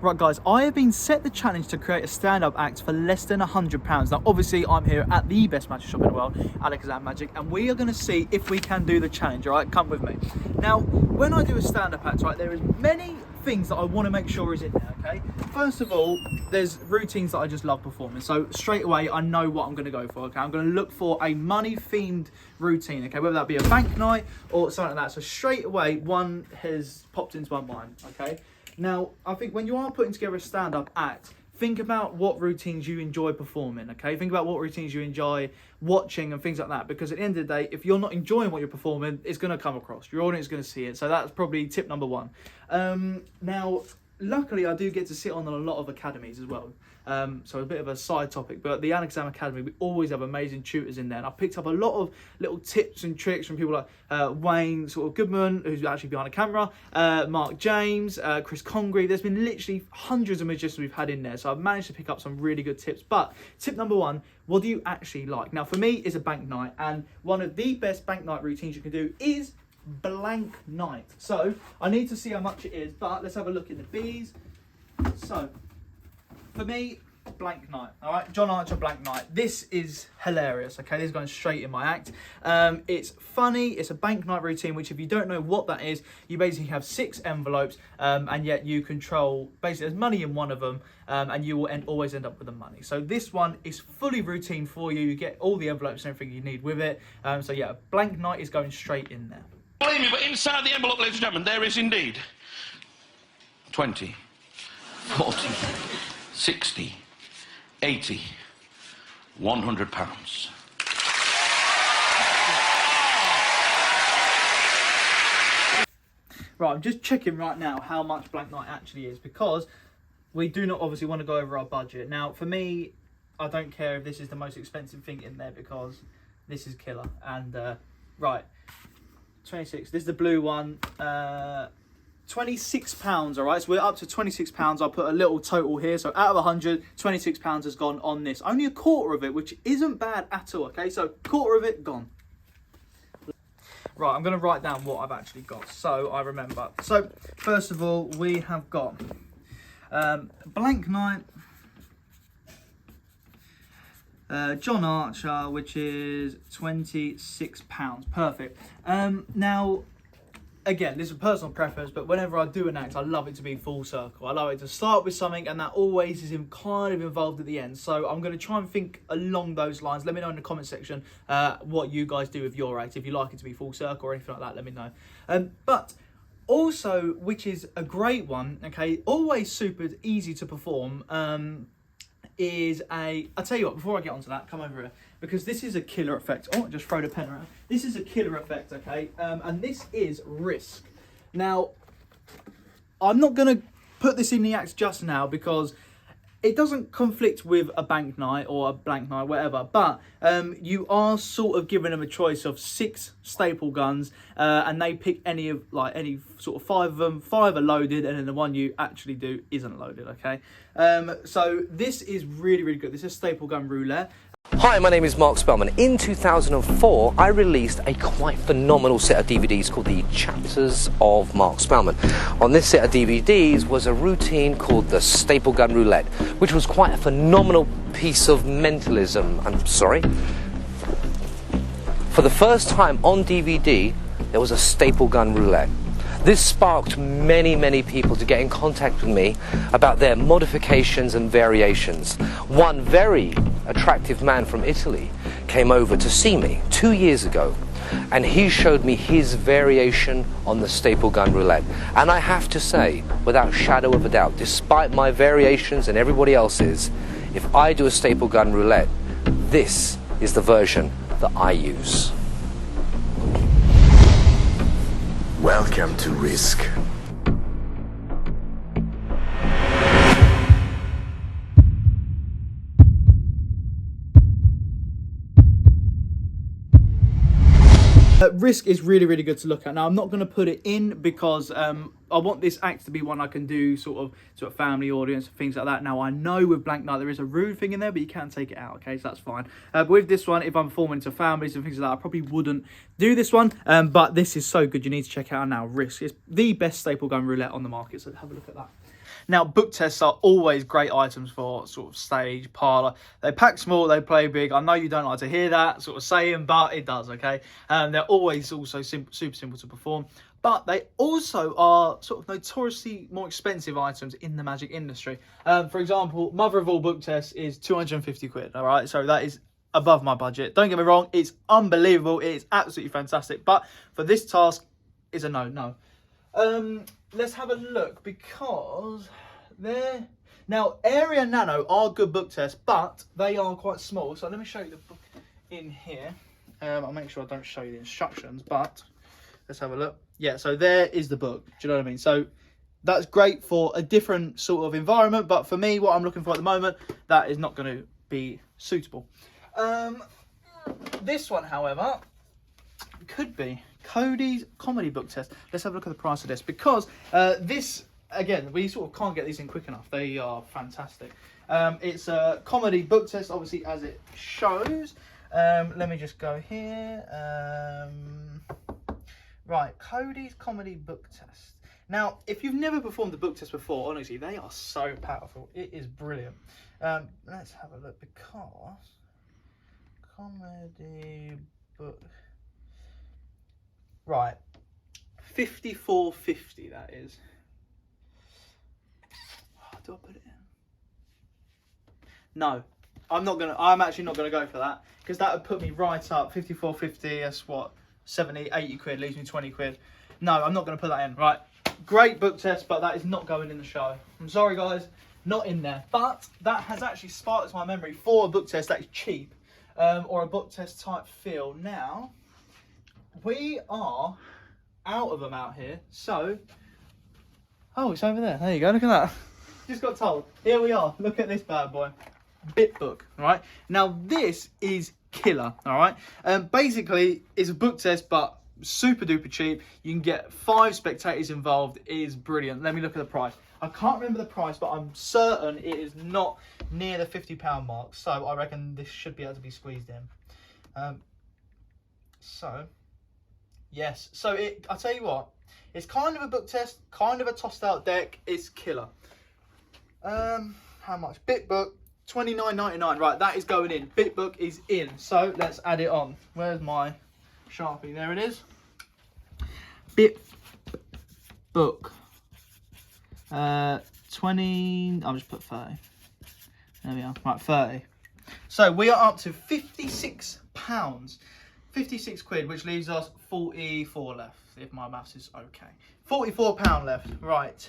Right guys, I have been set the challenge to create a stand-up act for less than £100. Now obviously I'm here at the best magic shop in the world, Alexander Magic, and we are going to see if we can do the challenge. All right, come with me. Now when I do a stand-up act, right, there is many things that I want to make sure is in there. Okay, first of all, there's routines that I just love performing, so straight away I know what I'm going to go for. Okay, I'm going to look for a money themed routine, okay, whether that be a bank night or something like that. So straight away one has popped into my mind. Okay, now I think when you are putting together a stand-up act, think about what routines you enjoy performing. Okay, think about what routines you enjoy watching and things like that, because at the end of the day, if you're not enjoying what you're performing, it's going to come across, your audience is going to see it. So that's probably tip number one. Now luckily I do get to sit on a lot of academies as well, so a bit of a side topic, but the Alex Academy, we always have amazing tutors in there, and I picked up a lot of little tips and tricks from people like Wayne sort of Goodman, who's actually behind the camera, Mark James, Chris Congreve. There's been literally hundreds of magicians we've had in there, so I've managed to pick up some really good tips. But tip number one, what do you actually like? Now for me, it's a bank night, and one of the best bank night routines you can do is blank night. So I need to see how much it is, but let's have a look in the B's. So for me, blank night. All right, John Archer blank night. This is hilarious. Okay, this is going straight in my act. It's funny. It's a bank night routine, which if you don't know what that is, you basically have 6 envelopes, and yet you control, basically there's money in one of them, and you will always end up with the money. So this one is fully routine for you. You get all the envelopes and everything you need with it. So yeah, blank night is going straight in there. Believe me, but inside the envelope, ladies and gentlemen, there is indeed 20, 40, 60, 80, £100. Right, I'm just checking right now how much blank night actually is, because we do not obviously want to go over our budget. Now for me, I don't care if this is the most expensive thing in there, because this is killer. And right, 26, this is the blue one, £26. All right, so we're up to £26. I'll put a little total here, so out of 100, £26 has gone on this. Only a quarter of it, which isn't bad at all. Okay, so quarter of it gone. Right, I'm going to write down what I've actually got so I remember. So first of all, we have got blank night, John Archer, which is £26. Perfect. Now, again, this is a personal preference, but whenever I do an act, I love it to be full circle. I love it to start with something, and that always is kind of involved at the end. So I'm going to try and think along those lines. Let me know in the comment section what you guys do with your act. If you like it to be full circle or anything like that, let me know. But also, which is a great one, okay, always super easy to perform, I'll tell you what, before I get onto that, come over here, because this is a killer effect. Oh, I just throw the pen around. This is a killer effect, okay? And this is Risk. Now, I'm not going to put this in the act just now, because it doesn't conflict with a bank night or a blank night, whatever, but you are sort of giving them a choice of 6 staple guns, and they pick any sort of 5 of them. 5 are loaded, and then the one you actually do isn't loaded, okay? So this is really, really good. This is staple gun roulette. Hi, my name is Mark Spellman. In 2004, I released a quite phenomenal set of DVDs called The Chapters of Mark Spellman. On this set of DVDs was a routine called the Staple Gun Roulette, which was quite a phenomenal piece of mentalism. I'm sorry. For the first time on DVD, there was a Staple Gun Roulette. This sparked many, many people to get in contact with me about their modifications and variations. One very attractive man from Italy came over to see me 2 years ago, and he showed me his variation on the Staple Gun Roulette. And I have to say, without shadow of a doubt, despite my variations and everybody else's, if I do a Staple Gun Roulette, this is the version that I use. Welcome to Risk. Risk is really, really good to look at. Now, I'm not going to put it in because I want this act to be one I can do sort of family audience, things like that. Now, I know with Blank Night there is a rude thing in there, but you can take it out, okay? So that's fine. But with this one, if I'm performing to families and things like that, I probably wouldn't do this one. But this is so good. You need to check it out now. Risk is the best staple gun roulette on the market, so have a look at that. Now, book tests are always great items for sort of stage, parlour. They pack small, they play big. I know you don't like to hear that sort of saying, but it does, okay? They're always also super simple to perform. But they also are sort of notoriously more expensive items in the magic industry. For example, mother of all book tests is 250 quid, all right? So that is above my budget. Don't get me wrong, it's unbelievable. It is absolutely fantastic. But for this task, it's a no. Let's have a look, because they're... Now, Area Nano are good book tests, but they are quite small. So let me show you the book in here. I'll make sure I don't show you the instructions, but let's have a look. Yeah, so there is the book. Do you know what I mean? So that's great for a different sort of environment, but for me, what I'm looking for at the moment, that is not going to be suitable. This one, however, could be Cody's comedy book test. Let's have a look at the price of this, because this, again, we sort of can't get these in quick enough. They are fantastic. It's a comedy book test, obviously, as it shows. Let me just go here. Right, Cody's comedy book test. Now, if you've never performed a book test before, honestly, they are so powerful. It is brilliant. Let's have a look, because comedy book... Right, 54.50 that is. Do I put it in? No, I'm actually not gonna go for that, because that would put me right up. 54.50, that's what, 70, 80 quid, leaves me 20 quid. No, I'm not gonna put that in. Right, great book test, but that is not going in the show. I'm sorry guys, not in there. But that has actually sparked my memory for a book test that is cheap, or a book test type feel. Now, we are out of them out here, so... Oh, it's over there. There you go, look at that. Just got told. Here we are. Look at this bad boy. Bit book, all right? Now, this is killer, all right? Basically, it's a book test, but super duper cheap. You can get 5 spectators involved. It is brilliant. Let me look at the price. I can't remember the price, but I'm certain it is not near the £50 mark. So I reckon this should be able to be squeezed in. Yes. So I'll tell you what. It's kind of a book test, kind of a tossed out deck. It's killer. How much? Bitbook, $29.99. Right, that is going in. Bitbook is in. So let's add it on. Where's my Sharpie? There it is. Bitbook. 20. I'll just put 30. There we are. Right, 30. So we are up to £56. 56 quid, which leaves us 44 left, if my maths is okay. £44 left. Right.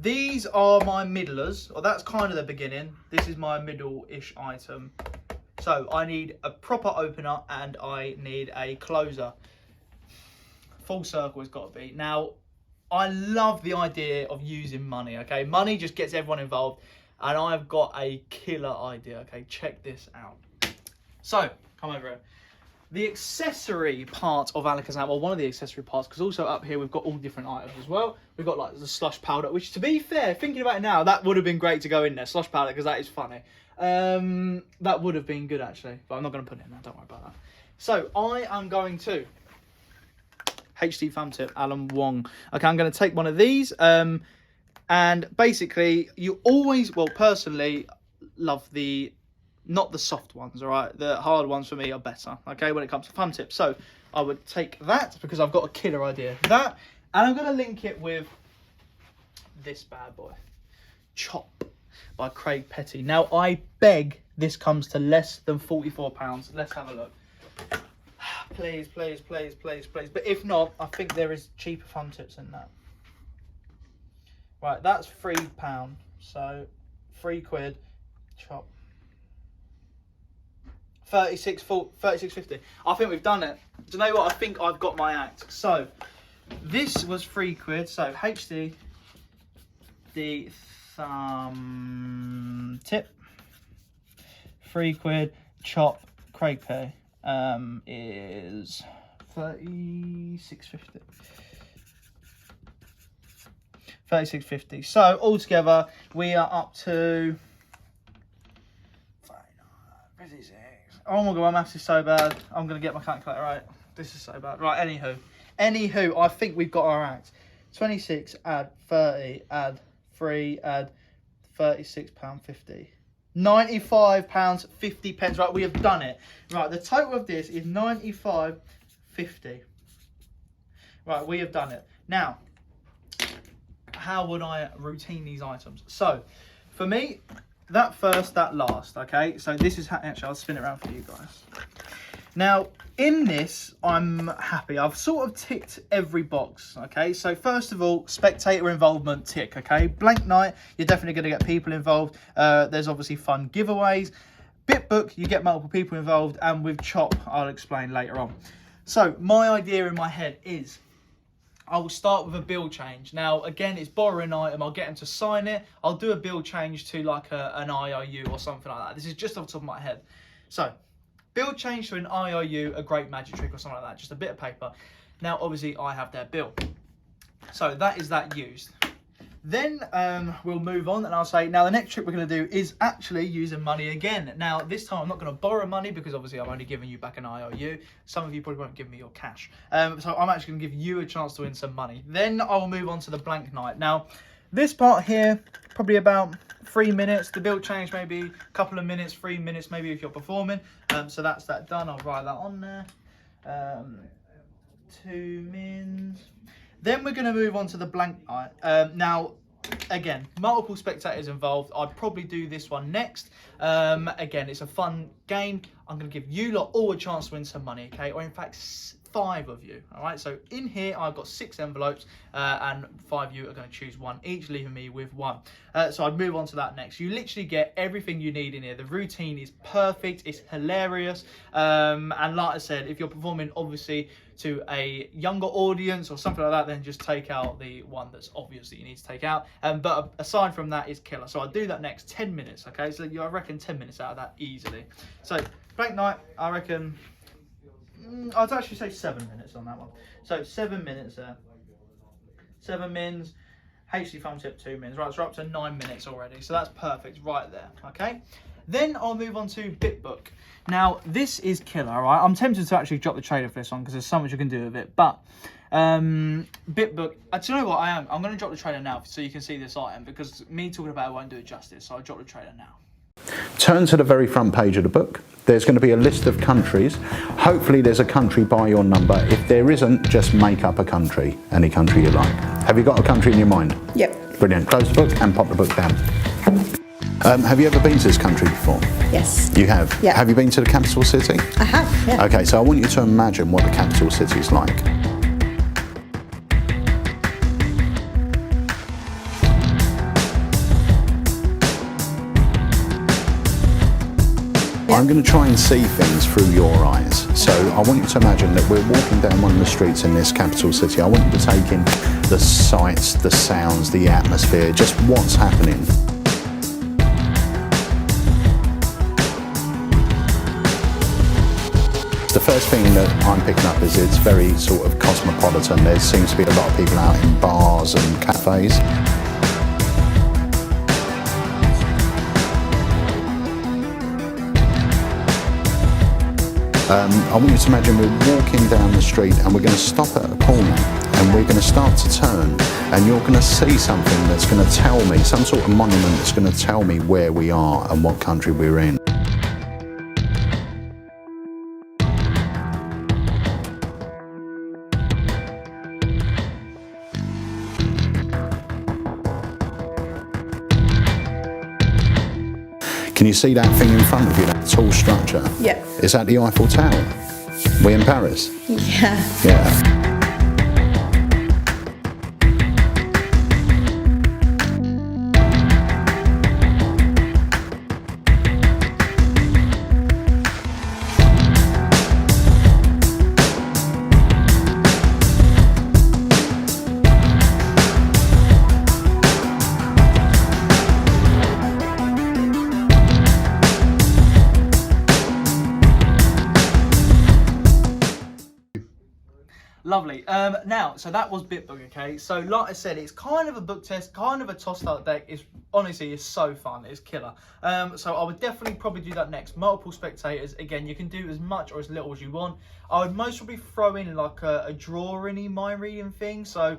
These are my middlers, or that's kind of the beginning. This is my middle-ish item. So I need a proper opener and I need a closer. Full circle has got to be. Now, I love the idea of using money, okay? Money just gets everyone involved, and I've got a killer idea, okay? Check this out. So, come over here. The accessory part of Alakazam, or one of the accessory parts, because also up here we've got all different items as well. We've got like the slush powder, which, to be fair, thinking about it now, that would have been great to go in there, slush powder, because that is funny. That would have been good actually, but I'm not going to put it in there, don't worry about that. So I am going to HD thumb tip, Alan Wong. Okay, I'm going to take one of these, and basically you always, well, personally love the, not the soft ones, all right? The hard ones for me are better, okay, when it comes to thumb tips. So I would take that, because I've got a killer idea. That, and I'm going to link it with this bad boy, Chop by Craig Petty. Now, I beg this comes to less than £44. Let's have a look. Please, please, please, please, please. But if not, I think there is cheaper thumb tips than that. Right, that's £3. So, 3 quid, Chop. 36.50. I think we've done it. Do you know what? I think I've got my act. So this was 3 quid. So HD the thumb tip, 3 quid. Chop Craig Pay is 36.50. 36.50. So altogether we are up to 56. Oh my god, my maths is so bad. I'm going to get my calculator right. This is so bad. Right, anywho, I think we've got our act. 26, add 30, add 3, add £36.50. £95.50. Right, we have done it. Right, the total of this is £95.50. Right, we have done it. Now, how would I routine these items? So, for me, that first, that last, okay? So this is how, actually, I'll spin it around for you guys. Now, in this, I'm happy. I've sort of ticked every box, okay? So first of all, spectator involvement, tick, okay? Blank night, you're definitely going to get people involved. There's obviously fun giveaways. Bitbook, you get multiple people involved. And with Chop, I'll explain later on. So my idea in my head is, I will start with a build change. Now, again, it's borrow an item. I'll get them to sign it. I'll do a build change to like an IOU or something like that. This is just off the top of my head. So, build change to an IOU, a great magic trick or something like that. Just a bit of paper. Now, obviously, I have their bill. So, that is that used. Then we'll move on and I'll say, now the next trick we're going to do is actually using money again. Now, this time I'm not going to borrow money because obviously I'm only giving you back an IOU. Some of you probably won't give me your cash. So I'm actually going to give you a chance to win some money. Then I will move on to the blank night. Now, this part here, probably about 3 minutes. The build change maybe a couple of minutes, 3 minutes maybe if you're performing. So that's that done. I'll write that on there. 2 mins. Then we're going to move on to the blank night. Now, again, multiple spectators involved. I'd probably do this one next. Again, it's a fun game. I'm going to give you lot all a chance to win some money, okay? Or in fact, 5 of you, all right? So in here, I've got 6 envelopes and 5 of you are going to choose one each, leaving me with 1. So I'd move on to that next. You literally get everything you need in here. The routine is perfect. It's hilarious. And like I said, if you're performing, obviously, to a younger audience or something like that, then just take out the one that's obvious that you need to take out. But aside from that, it's killer. So I'll do that next 10 minutes, okay? So I reckon 10 minutes out of that easily. So blank night, I reckon, I'd actually say 7 minutes on that one. So 7 minutes there. 7 mins. HD thumb tip 2 mins. Right, so we're up to 9 minutes already. So that's perfect right there, okay? Then I'll move on to Bitbook. Now, this is killer, all right? I'm tempted to actually drop the trailer for this one because there's so much you can do with it. But Bitbook, do you know what I am? I'm going to drop the trailer now so you can see this item because me talking about it won't do it justice. So I'll drop the trailer now. Turn to the very front page of the book. There's going to be a list of countries. Hopefully there's a country by your number. If there isn't, just make up a country, any country you like. Have you got a country in your mind? Yep. Brilliant. Close the book and pop the book down. Have you ever been to this country before? Yes. You have? Yeah. Have you been to the capital city? I have, yeah. Okay, so I want you to imagine what the capital city is like. I'm going to try and see things through your eyes. So I want you to imagine that we're walking down one of the streets in this capital city. I want you to take in the sights, the sounds, the atmosphere, just what's happening. The first thing that I'm picking up is it's very sort of cosmopolitan. There seems to be a lot of people out in bars and cafes. I want you to imagine we're walking down the street and we're going to stop at a corner and we're going to start to turn and you're going to see something that's going to tell me, some sort of monument that's going to tell me where we are and what country we're in. Can you see that thing in front of you, that tall structure? Yeah. Is that the Eiffel Tower? We in Paris? Yeah. Yeah. Lovely. Now, so that was BitBook, okay? So like I said, it's kind of a book test, kind of a tossed-out deck. It's honestly, it's so fun. It's killer. So I would definitely probably do that next. Multiple spectators. Again, you can do as much or as little as you want. I would most probably throw in like a drawing-y mind reading thing. So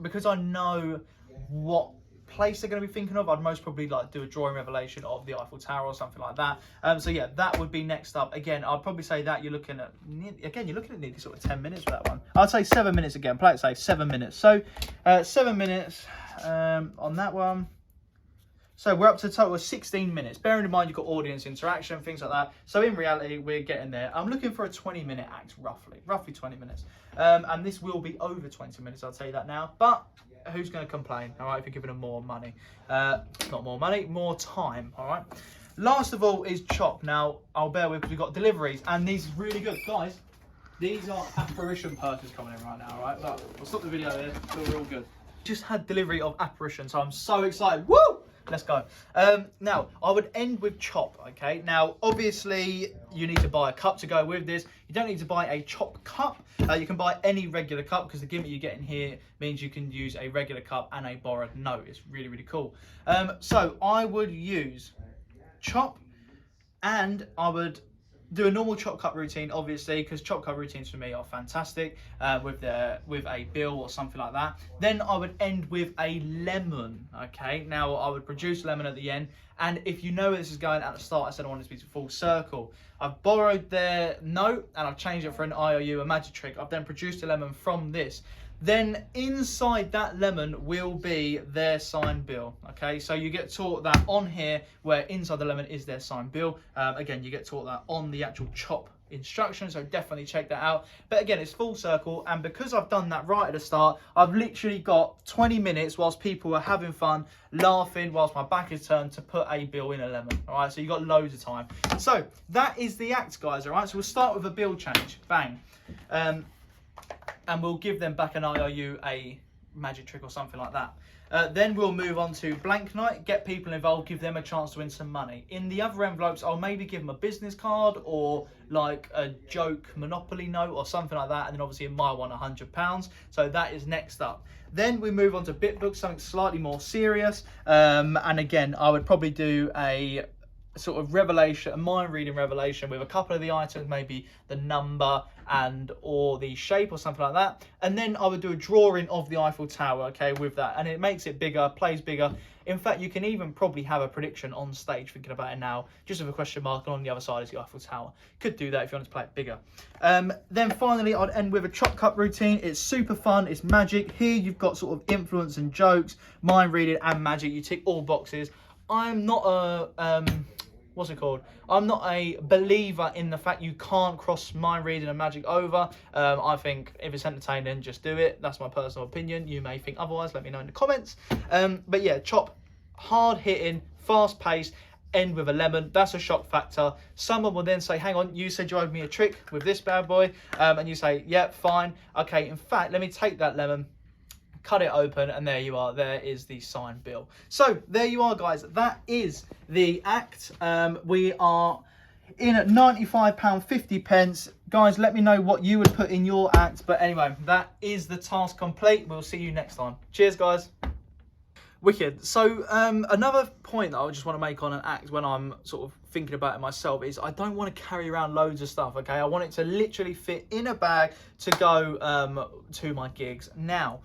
because I know what place they're going to be thinking of, I'd most probably like do a drawing revelation of the Eiffel Tower or something like that. So yeah, that would be next up. Again, I'd probably say that you're looking at nearly sort of 10 minutes for that one. I'd say 7 minutes again. Play it safe, 7 minutes. So 7 minutes on that one. So we're up to a total of 16 minutes. Bearing in mind you've got audience interaction, things like that. So in reality, we're getting there. I'm looking for a 20-minute act, roughly 20 minutes. And this will be over 20 minutes, I'll tell you that now. But who's going to complain, all right, if you're giving them more money? Not more money, more time, all right? Last of all is Chop. Now, I'll bear with because we've got deliveries, and these are really good. Guys, these are apparition purses coming in right now, all right? Look, we'll stop the video here. Feel real good. Just had delivery of apparition, so I'm so excited. Woo! Let's go. Now, I would end with Chop, okay? Now, obviously, you need to buy a cup to go with this. You don't need to buy a Chop cup. You can buy any regular cup because the gimmick you get in here means you can use a regular cup and a borrowed note. It's really, really cool. So, I would use Chop, and I would do a normal Chop cup routine, obviously, because Chop cup routines for me are fantastic with a bill or something like that. Then I would end with a lemon, okay? Now, I would produce lemon at the end, and if you know where this is going at the start, I said I wanted it to be full circle. I've borrowed their note, and I've changed it for an IOU, a magic trick. I've then produced a lemon from this. Then inside that lemon will be their signed bill, okay? So you get taught that on here, where inside the lemon is their signed bill. Again, you get taught that on the actual Chop instruction, so definitely check that out. But again, it's full circle, and because I've done that right at the start, I've literally got 20 minutes whilst people are having fun, laughing, whilst my back is turned, to put a bill in a lemon, all right? So you've got loads of time. So that is the act, guys, all right? So we'll start with a bill change, bang. And we'll give them back an IOU, a magic trick or something like that. Then we'll move on to blank night, get people involved, give them a chance to win some money. In the other envelopes, I'll maybe give them a business card or like a joke Monopoly note or something like that. And then obviously in my one, £100. So that is next up. Then we move on to BitBook, something slightly more serious. And again, I would probably do a sort of revelation, a mind reading revelation with a couple of the items, maybe the number and or the shape or something like that. And then I would do a drawing of the Eiffel Tower, okay, with that. And it makes it bigger, plays bigger. In fact, you can even probably have a prediction on stage, thinking about it now, just with a question mark, and on the other side is the Eiffel Tower. Could do that if you want to play it bigger. Then finally, I'd end with a Chop cup routine. It's super fun, it's magic. Here you've got sort of influence and jokes, mind reading and magic. You tick all boxes. I'm not a what's it called? I'm not a believer in the fact you can't cross mind reading and magic over. I think if it's entertaining, just do it. That's my personal opinion. You may think otherwise. Let me know in the comments. But yeah, Chop, hard hitting, fast paced, end with a lemon. That's a shock factor. Someone will then say, hang on, you said you owed me a trick with this bad boy. And you say, yeah, fine. Okay, in fact, let me take that lemon, cut it open, and there you are. There is the signed bill. So there you are, guys. That is the act. We are in at £95.50. Guys, let me know what you would put in your act. But anyway, that is the task complete. We'll see you next time. Cheers, guys. Wicked. So another point that I just want to make on an act when I'm sort of thinking about it myself is I don't want to carry around loads of stuff, okay? I want it to literally fit in a bag to go to my gigs. Now,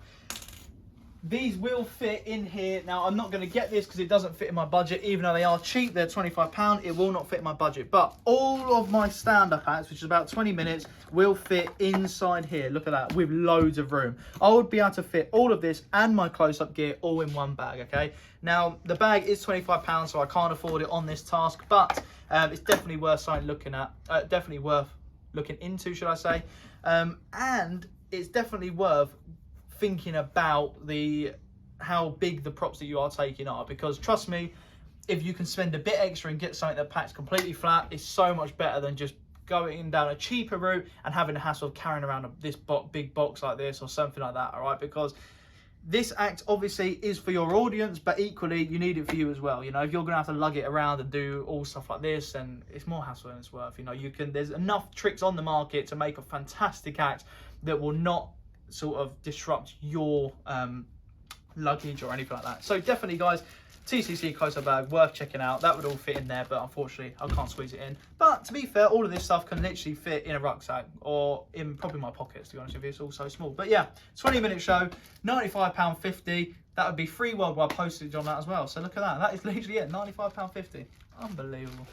these will fit in here. Now, I'm not going to get this because it doesn't fit in my budget. Even though they are cheap, they're £25, it will not fit in my budget. But all of my stand-up acts, which is about 20 minutes, will fit inside here. Look at that, with loads of room. I would be able to fit all of this and my close-up gear all in one bag, okay? Now, the bag is £25, so I can't afford it on this task, but it's definitely worth something looking at. Definitely worth looking into, should I say. And it's definitely worth thinking about how big the props that you are taking are, because trust me, if you can spend a bit extra and get something that packs completely flat, it's so much better than just going down a cheaper route and having the hassle of carrying around this big box like this or something like that, all right? Because this act obviously is for your audience, but equally you need it for you as well. You know, if you're gonna have to lug it around and do all stuff like this, then it's more hassle than it's worth. You know, there's enough tricks on the market to make a fantastic act that will not sort of disrupt your luggage or anything like that. So definitely, guys, TCC coaster bag, worth checking out. That would all fit in there, but unfortunately I can't squeeze it in. But to be fair, all of this stuff can literally fit in a rucksack or in probably my pockets, to be honest with you. It's all so small. But yeah, 20-minute show, £95.50. That would be free worldwide postage on that as well. So look at that. That is literally it, £95.50. Unbelievable.